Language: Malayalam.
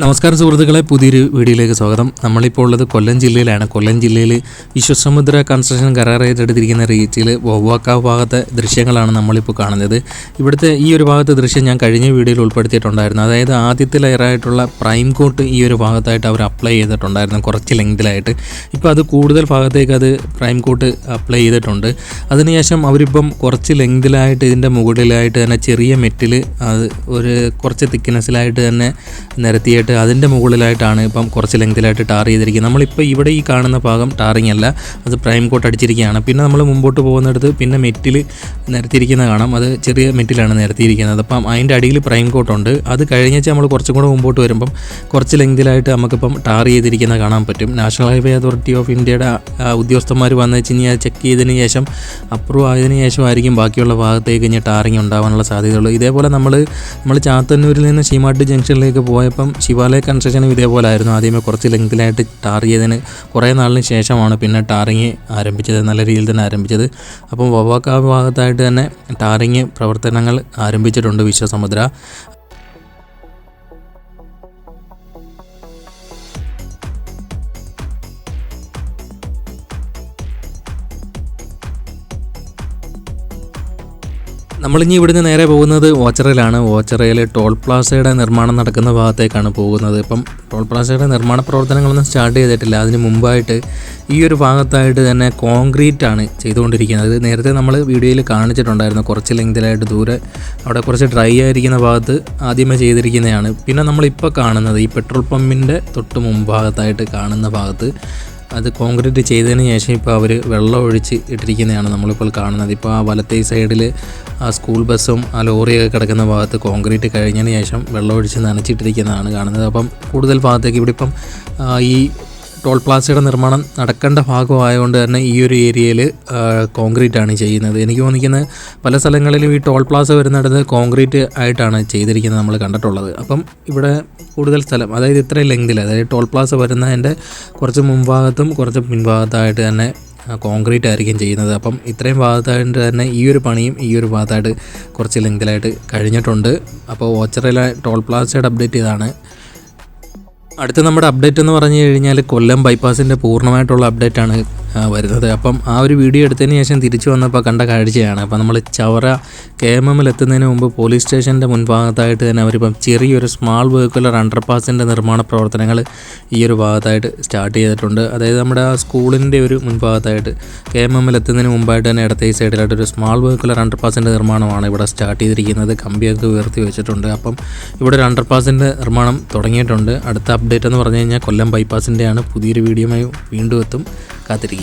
നമസ്കാരം സുഹൃത്തുക്കളെ, പുതിയൊരു വീഡിയോയിലേക്ക് സ്വാഗതം. നമ്മളിപ്പോൾ ഉള്ളത് കൊല്ലം ജില്ലയിലാണ്. കൊല്ലം ജില്ലയിൽ വിശ്വസമുദ്ര കൺസ്ട്രക്ഷൻ കരാർ ഏറ്റെടുത്തിരിക്കുന്ന റീച്ചിൽ വവ്വാക്കാവ് ഭാഗത്തെ ദൃശ്യങ്ങളാണ് നമ്മളിപ്പോൾ കാണുന്നത്. ഇവിടുത്തെ ഈ ഒരു ഭാഗത്തെ ദൃശ്യം ഞാൻ കഴിഞ്ഞ വീഡിയോയിൽ ഉൾപ്പെടുത്തിയിട്ടുണ്ടായിരുന്നു. അതായത് ആദ്യത്തെ ലെയറായിട്ടുള്ള പ്രൈം കോട്ട് ഈ ഒരു ഭാഗത്തായിട്ട് അവർ അപ്ലൈ ചെയ്തിട്ടുണ്ടായിരുന്നു, കുറച്ച് ലെങ്തിലായിട്ട്. ഇപ്പോൾ അത് കൂടുതൽ ഭാഗത്തേക്ക് അത് പ്രൈം കോട്ട് അപ്ലൈ ചെയ്തിട്ടുണ്ട്. അതിനുശേഷം അവരിപ്പം കുറച്ച് ലെങ്തിലായിട്ട് ഇതിൻ്റെ മുകളിലായിട്ട് തന്നെ ചെറിയ മെറ്റിൽ അത് ഒരു കുറച്ച് തിക്നെസ്സിലായിട്ട് തന്നെ നിരത്തിയിട്ട് അതിൻ്റെ മുകളിലായിട്ടാണ് ഇപ്പം കുറച്ച് ലെങ്തിലായിട്ട് ടാർ ചെയ്തിരിക്കുന്നത്. നമ്മളിപ്പോൾ ഇവിടെ ഈ കാണുന്ന ഭാഗം ടാറിങ് അല്ല, അത് പ്രൈം കോട്ട് അടിച്ചിരിക്കുകയാണ്. പിന്നെ നമ്മൾ മുമ്പോട്ട് പോകുന്നിടത്ത് പിന്നെ മെറ്റിൽ നിരത്തിയിരിക്കുന്ന കാണാം, അത് ചെറിയ മെറ്റിലാണ് നിരത്തിയിരിക്കുന്നത്. അപ്പം അതിൻ്റെ അടിയിൽ പ്രൈം കോട്ടുണ്ട്. അത് കഴിഞ്ഞാൽ നമ്മൾ കുറച്ചും കൂടെ മുമ്പോട്ട് വരുമ്പം കുറച്ച് ലെങ്തിലായിട്ട് നമുക്കിപ്പം ടാർ ചെയ്തിരിക്കുന്നത് കാണാൻ പറ്റും. നാഷണൽ ഹൈവേ അതോറിറ്റി ഓഫ് ഇന്ത്യയുടെ ഉദ്യോഗസ്ഥന്മാർ വന്നു വെച്ച് കഴിഞ്ഞാൽ ചെക്ക് ചെയ്തതിന് ശേഷം അപ്രൂവ് ആയതിനു ശേഷമായിരിക്കും ബാക്കിയുള്ള ഭാഗത്തേക്ക് ഇനി ടാറിങ് ഉണ്ടാകാനുള്ള സാധ്യതയുള്ളൂ. ഇതേപോലെ നമ്മൾ ചാത്തന്നൂരിൽ നിന്ന് ശീമാട്ടി ജംഗ്ഷനിലേക്ക് പോയപ്പം ശിവാലയ കൺസ്ട്രക്ഷനും ഇതേപോലെ ആയിരുന്നു. ആദ്യമേ കുറച്ച് ലെങ്തിലായിട്ട് ടാർ ചെയ്തതിന് കുറേ നാളിന് ശേഷമാണ് പിന്നെ ടാറിങ് ആരംഭിച്ചത്, നല്ല രീതിയിൽ തന്നെ ആരംഭിച്ചത്. അപ്പം വവ്വാക്കാവ് ഭാഗത്തായിട്ട് തന്നെ ടാറിങ് പ്രവർത്തനങ്ങൾ ആരംഭിച്ചിട്ടുണ്ട് വിശ്വസമുദ്ര. നമ്മളിനി ഇവിടുന്ന് നേരെ പോകുന്നത് ഓച്ചിറയിലാണ്. ഓച്ചിറയിൽ ടോൾ പ്ലാസയുടെ നിർമ്മാണം നടക്കുന്ന ഭാഗത്തേക്കാണ് പോകുന്നത്. ഇപ്പം ടോൾ പ്ലാസയുടെ നിർമ്മാണ പ്രവർത്തനങ്ങളൊന്നും സ്റ്റാർട്ട് ചെയ്തിട്ടില്ല. അതിന് മുമ്പായിട്ട് ഈ ഒരു ഭാഗത്തായിട്ട് തന്നെ കോൺക്രീറ്റ് ആണ് ചെയ്തുകൊണ്ടിരിക്കുന്നത്. നേരത്തെ നമ്മൾ വീഡിയോയിൽ കാണിച്ചിട്ടുണ്ടായിരുന്നു, കുറച്ച് ലെങ്തിലായിട്ട് ദൂരെ അവിടെ കുറച്ച് ഡ്രൈ ആയിരിക്കുന്ന ഭാഗത്ത് ആദ്യമേ ചെയ്തിരിക്കുന്നതാണ്. പിന്നെ നമ്മളിപ്പോൾ കാണുന്നത് ഈ പെട്രോൾ പമ്പിൻ്റെ തൊട്ട് മുൻഭാഗത്തായിട്ട് കാണുന്ന ഭാഗത്ത് അത് കോൺക്രീറ്റ് ചെയ്തതിന് ശേഷം ഇപ്പോൾ അവർ വെള്ളം ഒഴിച്ച് ഇട്ടിരിക്കുന്നതാണ് നമ്മളിപ്പോൾ കാണുന്നത്. ഇപ്പോൾ ആ വലത്തേ സൈഡിൽ ആ സ്കൂൾ ബസ്സും ആ ലോറിയൊക്കെ കിടക്കുന്ന ഭാഗത്ത് കോൺക്രീറ്റ് കഴിഞ്ഞതിന് ശേഷം വെള്ളം ഒഴിച്ച് നനച്ചിട്ടിരിക്കുന്നതാണ് കാണുന്നത്. അപ്പം കൂടുതൽ ഭാഗത്തേക്ക് ഇവിടെ ഇപ്പം ഈ ടോൾ പ്ലാസയുടെ നിർമ്മാണം നടക്കേണ്ട ഭാഗമായതുകൊണ്ട് തന്നെ ഈ ഒരു ഏരിയയിൽ കോൺക്രീറ്റ് ആണ് ചെയ്യുന്നത്. എനിക്ക് തോന്നിക്കുന്നത് പല സ്ഥലങ്ങളിലും ഈ ടോൾ പ്ലാസ വരുന്നിടത്ത് കോൺക്രീറ്റ് ആയിട്ടാണ് ചെയ്തിരിക്കുന്നത് നമ്മൾ കണ്ടിട്ടുള്ളത്. അപ്പം ഇവിടെ കൂടുതൽ സ്ഥലം, അതായത് ഇത്രയും ലെങ്തിൽ, അതായത് ടോൾ പ്ലാസ വരുന്നതിൻ്റെ കുറച്ച് മുൻഭാഗത്തും കുറച്ച് പിൻഭാഗത്തായിട്ട് തന്നെ കോൺക്രീറ്റ് ആയിരിക്കും ചെയ്യുന്നത്. അപ്പം ഇത്രയും ഭാഗത്തായിട്ട് തന്നെ ഈ ഒരു പണിയും ഈ ഒരു ഭാഗത്തായിട്ട് കുറച്ച് ലെങ്തിലായിട്ട് കഴിഞ്ഞിട്ടുണ്ട്. അപ്പോൾ ഓച്ചിറയിലെ ടോൾ പ്ലാസയുടെ അപ്ഡേറ്റ് ഇതാണ്. അടുത്ത നമ്മുടെ അപ്ഡേറ്റ് എന്ന് പറഞ്ഞു കഴിഞ്ഞാൽ കൊല്ലം ബൈപ്പാസിൻ്റെ പൂർണ്ണമായിട്ടുള്ള അപ്ഡേറ്റാണ് വരുന്നത്. അപ്പം ആ ഒരു വീഡിയോ എടുത്തതിന് ശേഷം തിരിച്ചു വന്നപ്പോൾ കണ്ട കാഴ്ചയാണ്. അപ്പം നമ്മൾ ചവറ KMM എത്തുന്നതിന് മുമ്പ് പോലീസ് സ്റ്റേഷൻ്റെ മുൻഭാഗത്തായിട്ട് തന്നെ അവരിപ്പം ചെറിയൊരു സ്മാൾ വെഹിക്കുലർ അണ്ടർപാസിൻ്റെ നിർമ്മാണ പ്രവർത്തനങ്ങൾ ഈ ഒരു ഭാഗത്തായിട്ട് സ്റ്റാർട്ട് ചെയ്തിട്ടുണ്ട്. അതായത് നമ്മുടെ ആ സ്കൂളിൻ്റെ ഒരു മുൻഭാഗത്തായിട്ട് KMM എത്തുന്നതിന് മുമ്പായിട്ട് തന്നെ ഇടത്തെ ഈ സൈഡിലായിട്ട് ഒരു സ്മാൾ വെഹിക്കുലർ അണ്ടർപാസിൻ്റെ നിർമ്മാണമാണ് ഇവിടെ സ്റ്റാർട്ട് ചെയ്തിരിക്കുന്നത്. കമ്പിയൊക്കെ ഉയർത്തി വെച്ചിട്ടുണ്ട്. അപ്പം ഇവിടെ ഒരു അണ്ടർപാസിൻ്റെ നിർമ്മാണം തുടങ്ങിയിട്ടുണ്ട്. അടുത്ത അപ്ഡേറ്റ് എന്ന് പറഞ്ഞു കഴിഞ്ഞാൽ കൊല്ലം ബൈപ്പാസിൻ്റെയാണ്. പുതിയൊരു വീഡിയോയുമായി വീണ്ടും എത്തും, കാത്തിരിക്കുക.